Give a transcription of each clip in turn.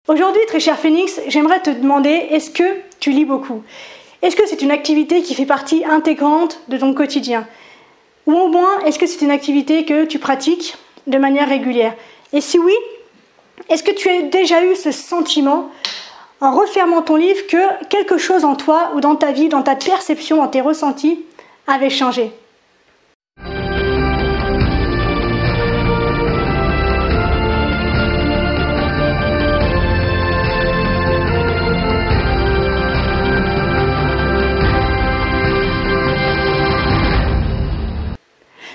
Aujourd'hui, très cher Phoenix, j'aimerais te demander, est-ce que tu lis beaucoup? Est-ce que c'est une activité qui fait partie intégrante de ton quotidien? Ou au moins, est-ce que c'est une activité que tu pratiques de manière régulière? Et si oui, est-ce que tu as déjà eu ce sentiment, en refermant ton livre, que quelque chose en toi ou dans ta vie, dans ta perception, dans tes ressentis, avait changé?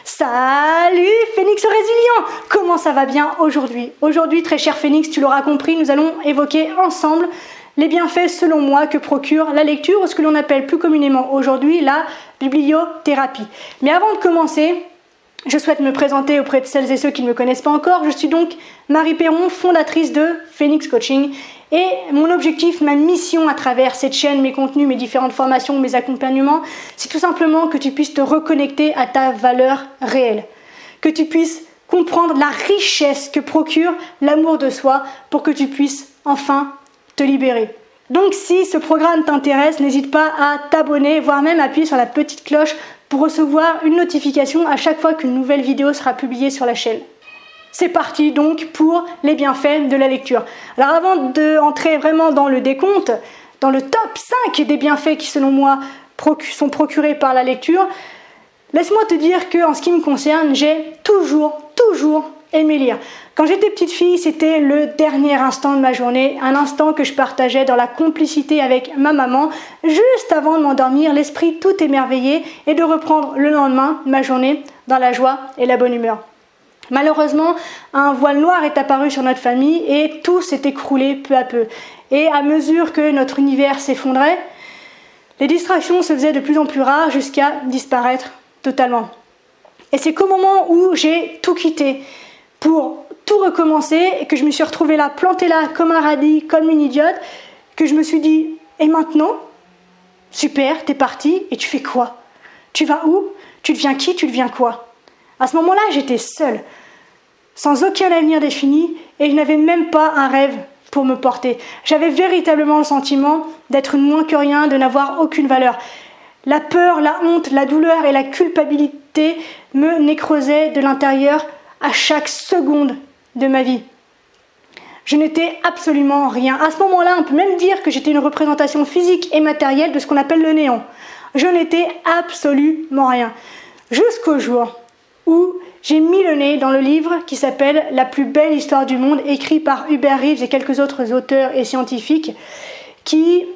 Salut Phoenix résilient! Comment ça va bien aujourd'hui? Aujourd'hui, très cher Phoenix, tu l'auras compris, nous allons évoquer ensemble les bienfaits selon moi que procure la lecture, ou ce que l'on appelle plus communément aujourd'hui la bibliothérapie. Mais avant de commencer, je souhaite me présenter auprès de celles et ceux qui ne me connaissent pas encore. Je suis donc Marie Perron, fondatrice de Phoenix Coaching. Et mon objectif, ma mission à travers cette chaîne, mes contenus, mes différentes formations, mes accompagnements, c'est tout simplement que tu puisses te reconnecter à ta valeur réelle. Que tu puisses comprendre la richesse que procure l'amour de soi pour que tu puisses enfin te libérer. Donc si ce programme t'intéresse, n'hésite pas à t'abonner, voire même appuyer sur la petite cloche pour recevoir une notification à chaque fois qu'une nouvelle vidéo sera publiée sur la chaîne. C'est parti donc pour les bienfaits de la lecture. Alors avant d'entrer vraiment dans le décompte, dans le top 5 des bienfaits qui selon moi sont procurés par la lecture, laisse-moi te dire qu'en ce qui me concerne, j'ai toujours aimé lire. Quand j'étais petite fille, c'était le dernier instant de ma journée, un instant que je partageais dans la complicité avec ma maman, juste avant de m'endormir, l'esprit tout émerveillé et de reprendre le lendemain ma journée dans la joie et la bonne humeur. Malheureusement, un voile noir est apparu sur notre famille et tout s'est écroulé peu à peu. Et à mesure que notre univers s'effondrait, les distractions se faisaient de plus en plus rares jusqu'à disparaître totalement. Et c'est qu'au moment où j'ai tout quitté pour tout recommencer et que je me suis retrouvée là, plantée là comme un radis, comme une idiote, que je me suis dit, et maintenant? Super, t'es parti et tu fais quoi? Tu vas où? Tu deviens qui? Tu deviens quoi? À ce moment-là, j'étais seule, sans aucun avenir défini, et je n'avais même pas un rêve pour me porter. J'avais véritablement le sentiment d'être moins que rien, de n'avoir aucune valeur. La peur, la honte, la douleur et la culpabilité me nécrosaient de l'intérieur à chaque seconde de ma vie. Je n'étais absolument rien. À ce moment-là, on peut même dire que j'étais une représentation physique et matérielle de ce qu'on appelle le néant. Je n'étais absolument rien. Jusqu'au jour où j'ai mis le nez dans le livre qui s'appelle « La plus belle histoire du monde » écrit par Hubert Reeves et quelques autres auteurs et scientifiques qui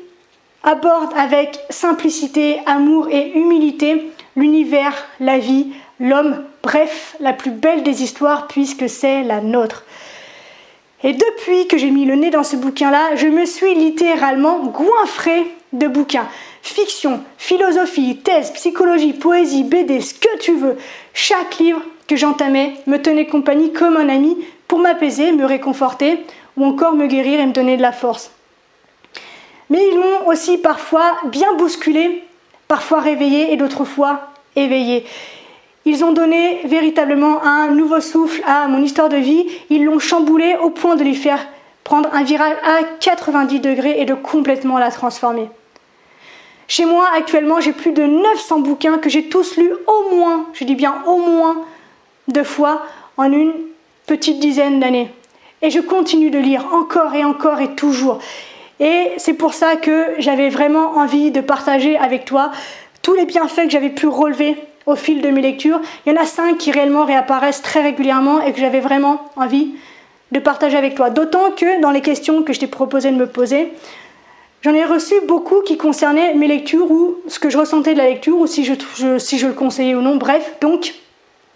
aborde avec simplicité, amour et humilité l'univers, la vie, l'homme, bref, la plus belle des histoires puisque c'est la nôtre. Et depuis que j'ai mis le nez dans ce bouquin-là, je me suis littéralement goinfrée de bouquins. Fiction, philosophie, thèse, psychologie, poésie, BD, ce que tu veux. Chaque livre que j'entamais me tenait compagnie comme un ami pour m'apaiser, me réconforter ou encore me guérir et me donner de la force. Mais ils m'ont aussi parfois bien bousculé, parfois réveillé et d'autres fois éveillé. Ils ont donné véritablement un nouveau souffle à mon histoire de vie. Ils l'ont chamboulé au point de lui faire prendre un virage à 90 degrés et de complètement la transformer. Chez moi, actuellement, j'ai plus de 900 bouquins que j'ai tous lus au moins, je dis bien au moins, 2 fois en une petite dizaine d'années. Et je continue de lire encore et toujours. Et c'est pour ça que j'avais vraiment envie de partager avec toi tous les bienfaits que j'avais pu relever au fil de mes lectures. Il y en a 5 qui réellement réapparaissent très régulièrement et que j'avais vraiment envie de partager avec toi. D'autant que dans les questions que je t'ai proposé de me poser, j'en ai reçu beaucoup qui concernaient mes lectures ou ce que je ressentais de la lecture ou si je le conseillais ou non. Bref, donc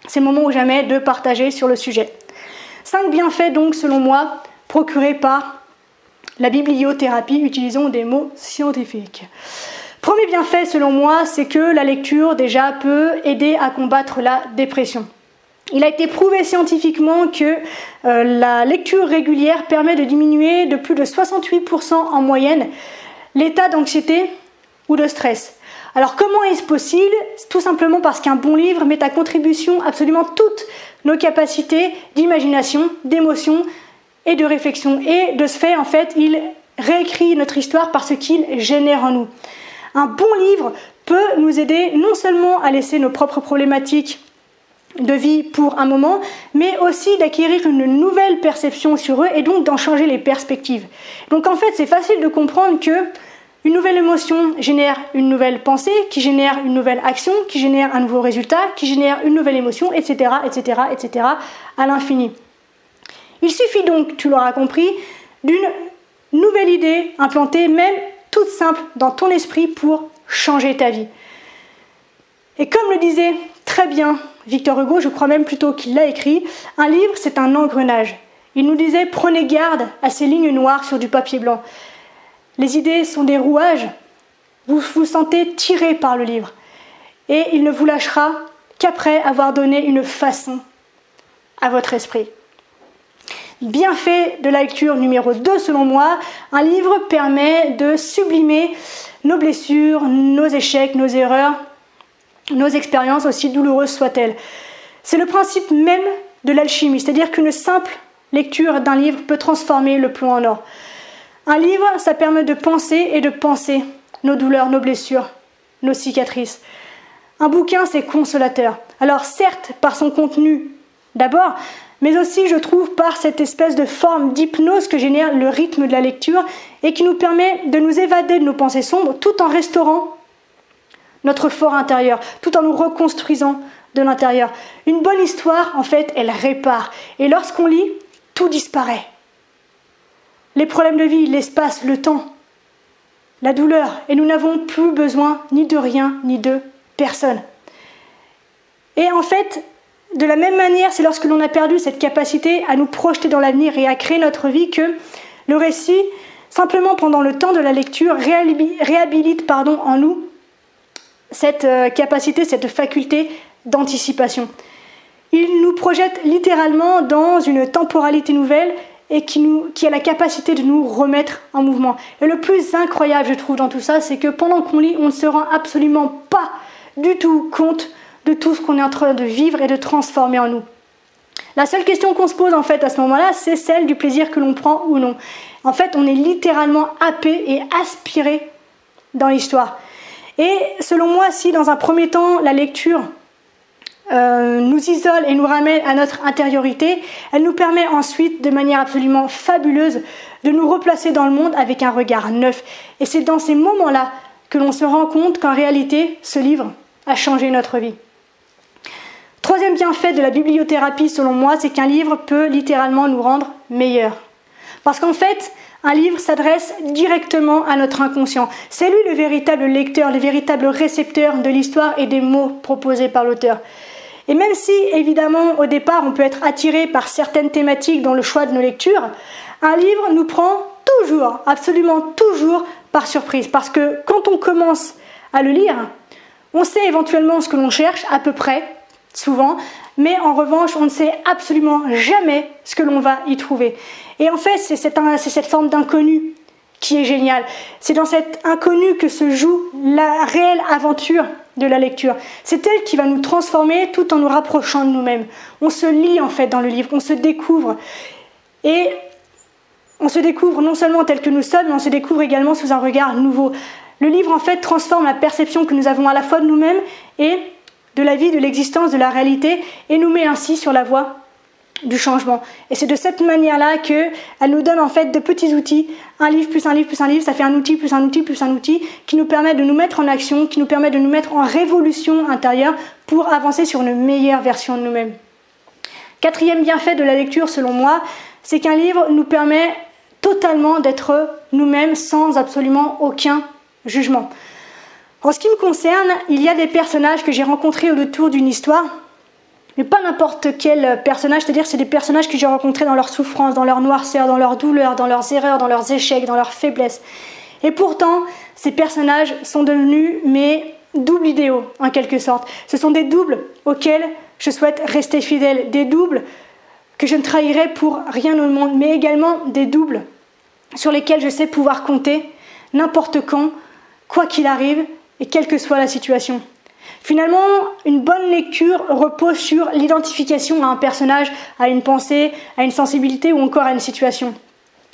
c'est le moment ou jamais de partager sur le sujet. 5 bienfaits donc selon moi procurés par la bibliothérapie, utilisons des mots scientifiques. Premier bienfait selon moi, c'est que la lecture déjà peut aider à combattre la dépression. Il a été prouvé scientifiquement que la lecture régulière permet de diminuer de plus de 68% en moyenne l'état d'anxiété ou de stress. Alors comment est-ce possible? Tout simplement parce qu'un bon livre met à contribution absolument toutes nos capacités d'imagination, d'émotion et de réflexion. Et de ce fait, en fait, il réécrit notre histoire par ce qu'il génère en nous. Un bon livre peut nous aider non seulement à laisser nos propres problématiques de vie pour un moment, mais aussi d'acquérir une nouvelle perception sur eux et donc d'en changer les perspectives. Donc en fait, c'est facile de comprendre que une nouvelle émotion génère une nouvelle pensée, qui génère une nouvelle action, qui génère un nouveau résultat, qui génère une nouvelle émotion, etc., etc., etc., à l'infini. Il suffit donc, tu l'auras compris, d'une nouvelle idée implantée, même toute simple, dans ton esprit pour changer ta vie. Et comme le disait très bien Victor Hugo, je crois même plutôt qu'il l'a écrit, un livre c'est un engrenage. Il nous disait prenez garde à ces lignes noires sur du papier blanc. Les idées sont des rouages, vous vous sentez tiré par le livre et il ne vous lâchera qu'après avoir donné une façon à votre esprit. Bienfait de la lecture numéro 2 selon moi, un livre permet de sublimer nos blessures, nos échecs, nos erreurs, nos expériences aussi douloureuses soient-elles. C'est le principe même de l'alchimie, c'est-à-dire qu'une simple lecture d'un livre peut transformer le plomb en or. Un livre, ça permet de penser et de penser nos douleurs, nos blessures, nos cicatrices. Un bouquin, c'est consolateur. Alors certes, par son contenu d'abord, mais aussi, je trouve, par cette espèce de forme d'hypnose que génère le rythme de la lecture et qui nous permet de nous évader de nos pensées sombres tout en restaurant notre fort intérieur, tout en nous reconstruisant de l'intérieur. Une bonne histoire, en fait, elle répare. Et lorsqu'on lit, tout disparaît. Les problèmes de vie, l'espace, le temps, la douleur. Et nous n'avons plus besoin ni de rien, ni de personne. Et en fait, de la même manière, c'est lorsque l'on a perdu cette capacité à nous projeter dans l'avenir et à créer notre vie que le récit, simplement pendant le temps de la lecture, réhabilite en nous cette capacité, cette faculté d'anticipation. Il nous projette littéralement dans une temporalité nouvelle et qui a la capacité de nous remettre en mouvement. Et le plus incroyable, je trouve, dans tout ça, c'est que pendant qu'on lit, on ne se rend absolument pas du tout compte de tout ce qu'on est en train de vivre et de transformer en nous. La seule question qu'on se pose en fait à ce moment-là, c'est celle du plaisir que l'on prend ou non. En fait, on est littéralement happé et aspiré dans l'histoire. Et selon moi, si dans un premier temps, la lecture nous isole et nous ramène à notre intériorité, elle nous permet ensuite, de manière absolument fabuleuse, de nous replacer dans le monde avec un regard neuf. Et c'est dans ces moments-là que l'on se rend compte qu'en réalité, ce livre a changé notre vie. Troisième bienfait de la bibliothérapie, selon moi, c'est qu'un livre peut littéralement nous rendre meilleurs. Parce qu'en fait, un livre s'adresse directement à notre inconscient. C'est lui le véritable lecteur, le véritable récepteur de l'histoire et des mots proposés par l'auteur. Et même si, évidemment, au départ, on peut être attiré par certaines thématiques dans le choix de nos lectures, un livre nous prend toujours, absolument toujours, par surprise. Parce que quand on commence à le lire, on sait éventuellement ce que l'on cherche, à peu près, souvent, mais en revanche, on ne sait absolument jamais ce que l'on va y trouver. Et en fait, c'est cette forme d'inconnu qui est géniale. C'est dans cet inconnu que se joue la réelle aventure de la lecture. C'est elle qui va nous transformer tout en nous rapprochant de nous-mêmes. On se lie en fait dans le livre, on se découvre. Et on se découvre non seulement tel que nous sommes, mais on se découvre également sous un regard nouveau. Le livre en fait transforme la perception que nous avons à la fois de nous-mêmes et de la vie, de l'existence, de la réalité, et nous met ainsi sur la voie du changement. Et c'est de cette manière-là qu'elle nous donne en fait de petits outils, un livre plus un livre plus un livre, ça fait un outil plus un outil plus un outil, qui nous permet de nous mettre en action, qui nous permet de nous mettre en révolution intérieure pour avancer sur une meilleure version de nous-mêmes. Quatrième bienfait de la lecture, selon moi, c'est qu'un livre nous permet totalement d'être nous-mêmes sans absolument aucun jugement. En ce qui me concerne, il y a des personnages que j'ai rencontrés autour d'une histoire, mais pas n'importe quel personnage, c'est-à-dire c'est des personnages que j'ai rencontrés dans leur souffrance, dans leur noirceur, dans leur douleur, dans leurs erreurs, dans leurs échecs, dans leurs faiblesses. Et pourtant, ces personnages sont devenus mes doubles idéaux, en quelque sorte. Ce sont des doubles auxquels je souhaite rester fidèle, des doubles que je ne trahirai pour rien au monde, mais également des doubles sur lesquels je sais pouvoir compter n'importe quand, quoi qu'il arrive, et quelle que soit la situation. Finalement, une bonne lecture repose sur l'identification à un personnage, à une pensée, à une sensibilité ou encore à une situation.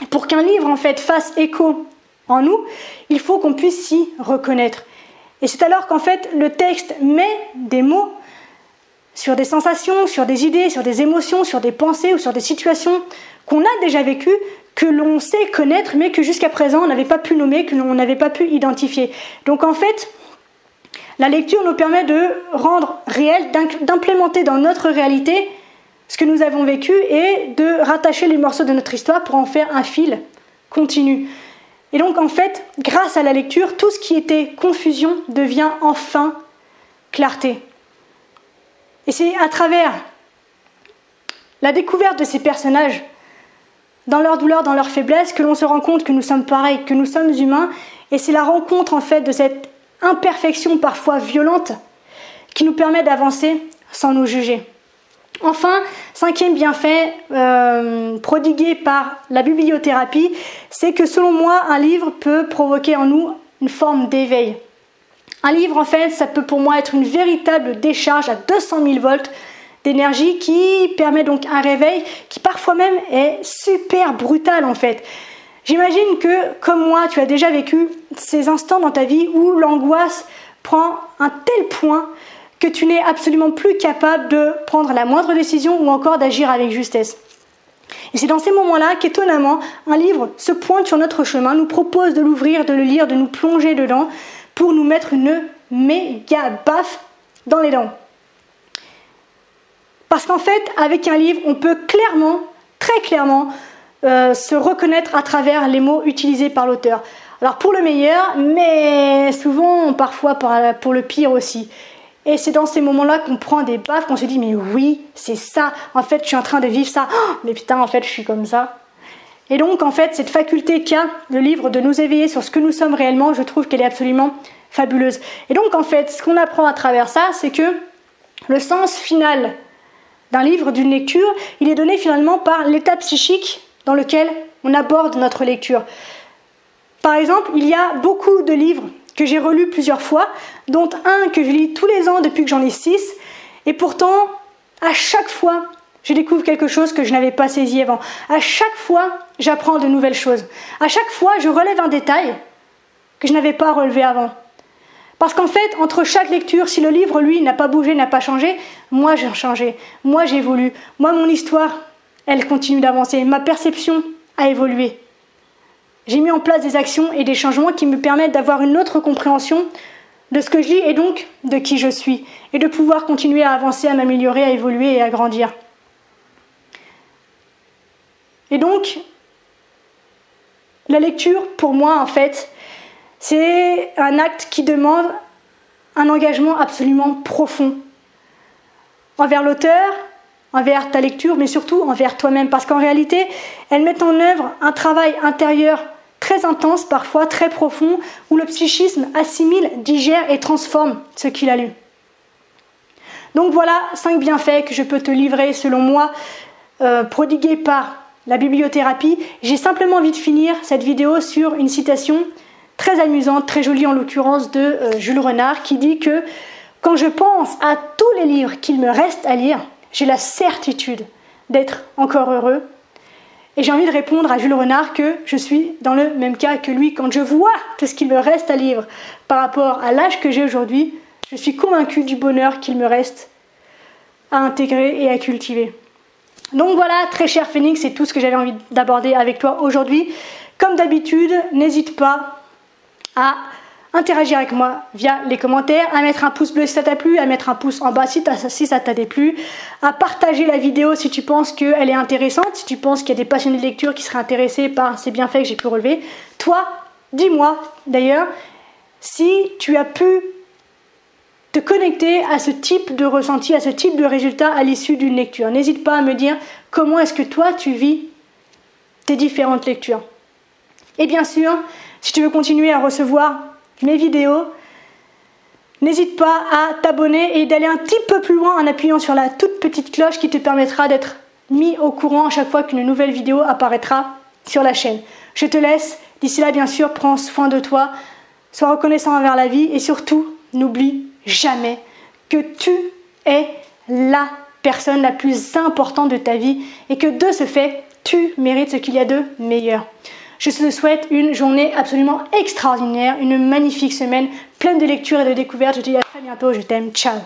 Pour qu'un livre en fait fasse écho en nous, il faut qu'on puisse s'y reconnaître. Et c'est alors qu'en fait le texte met des mots sur des sensations, sur des idées, sur des émotions, sur des pensées ou sur des situations qu'on a déjà vécues, que l'on sait connaître mais que jusqu'à présent on n'avait pas pu nommer, que l'on n'avait pas pu identifier. Donc en fait, la lecture nous permet de rendre réel, d'implémenter dans notre réalité ce que nous avons vécu et de rattacher les morceaux de notre histoire pour en faire un fil continu. Et donc en fait, grâce à la lecture, tout ce qui était confusion devient enfin clarté. Et c'est à travers la découverte de ces personnages, dans leur douleur, dans leur faiblesse, que l'on se rend compte que nous sommes pareils, que nous sommes humains. Et c'est la rencontre en fait de cette imperfection parfois violente qui nous permet d'avancer sans nous juger. Enfin, cinquième bienfait prodigué par la bibliothérapie, c'est que selon moi, un livre peut provoquer en nous une forme d'éveil. Un livre, en fait, ça peut pour moi être une véritable décharge à 200 000 volts d'énergie qui permet donc un réveil qui parfois même est super brutal en fait. J'imagine que, comme moi, tu as déjà vécu ces instants dans ta vie où l'angoisse prend un tel point que tu n'es absolument plus capable de prendre la moindre décision ou encore d'agir avec justesse. Et c'est dans ces moments-là qu'étonnamment, un livre se pointe sur notre chemin, nous propose de l'ouvrir, de le lire, de nous plonger dedans pour nous mettre une méga baffe dans les dents. Parce qu'en fait, avec un livre, on peut clairement, très clairement, se reconnaître à travers les mots utilisés par l'auteur. Alors pour le meilleur, mais souvent, parfois pour le pire aussi. Et c'est dans ces moments-là qu'on prend des baffes, qu'on se dit mais oui, c'est ça, en fait je suis en train de vivre ça, oh, mais putain en fait je suis comme ça. Et donc en fait cette faculté qu'a le livre de nous éveiller sur ce que nous sommes réellement, je trouve qu'elle est absolument fabuleuse. Et donc en fait ce qu'on apprend à travers ça, c'est que le sens final d'un livre, d'une lecture, il est donné finalement par l'état psychique dans lequel on aborde notre lecture. Par exemple, il y a beaucoup de livres que j'ai relus plusieurs fois, dont un que je lis tous les ans depuis que j'en ai 6, et pourtant, à chaque fois, je découvre quelque chose que je n'avais pas saisi avant. À chaque fois, j'apprends de nouvelles choses. À chaque fois, je relève un détail que je n'avais pas relevé avant. Parce qu'en fait, entre chaque lecture, si le livre, lui, n'a pas bougé, n'a pas changé, moi j'ai changé, moi j'évolue, moi mon histoire, elle continue d'avancer, ma perception a évolué. J'ai mis en place des actions et des changements qui me permettent d'avoir une autre compréhension de ce que je lis et donc de qui je suis, et de pouvoir continuer à avancer, à m'améliorer, à évoluer et à grandir. Et donc, la lecture, pour moi, en fait, c'est un acte qui demande un engagement absolument profond envers l'auteur, envers ta lecture, mais surtout envers toi-même, parce qu'en réalité, elle met en œuvre un travail intérieur très intense, parfois très profond, où le psychisme assimile, digère et transforme ce qu'il a lu. Donc voilà 5 bienfaits que je peux te livrer selon moi, prodigués par la bibliothérapie. J'ai simplement envie de finir cette vidéo sur une citation très amusante, très jolie en l'occurrence de Jules Renard, qui dit que « Quand je pense à tous les livres qu'il me reste à lire, j'ai la certitude d'être encore heureux. » Et j'ai envie de répondre à Jules Renard que je suis dans le même cas que lui. Quand je vois tout ce qu'il me reste à lire par rapport à l'âge que j'ai aujourd'hui, je suis convaincue du bonheur qu'il me reste à intégrer et à cultiver. Donc voilà, très cher Phénix, c'est tout ce que j'avais envie d'aborder avec toi aujourd'hui. Comme d'habitude, n'hésite pas à interagir avec moi via les commentaires, à mettre un pouce bleu si ça t'a plu, à mettre un pouce en bas si ça t'a déplu, à partager la vidéo si tu penses qu'elle est intéressante, si tu penses qu'il y a des passionnés de lecture qui seraient intéressés par ces bienfaits que j'ai pu relever. Toi, dis-moi d'ailleurs si tu as pu te connecter à ce type de ressenti, à ce type de résultat à l'issue d'une lecture. N'hésite pas à me dire comment est-ce que toi tu vis tes différentes lectures. Et bien sûr, si tu veux continuer à recevoir mes vidéos, n'hésite pas à t'abonner et d'aller un petit peu plus loin en appuyant sur la toute petite cloche qui te permettra d'être mis au courant à chaque fois qu'une nouvelle vidéo apparaîtra sur la chaîne. Je te laisse, d'ici là bien sûr, prends soin de toi, sois reconnaissant envers la vie et surtout, n'oublie jamais que tu es la personne la plus importante de ta vie et que de ce fait, tu mérites ce qu'il y a de meilleur. Je te souhaite une journée absolument extraordinaire, une magnifique semaine pleine de lectures et de découvertes. Je te dis à très bientôt, je t'aime, ciao.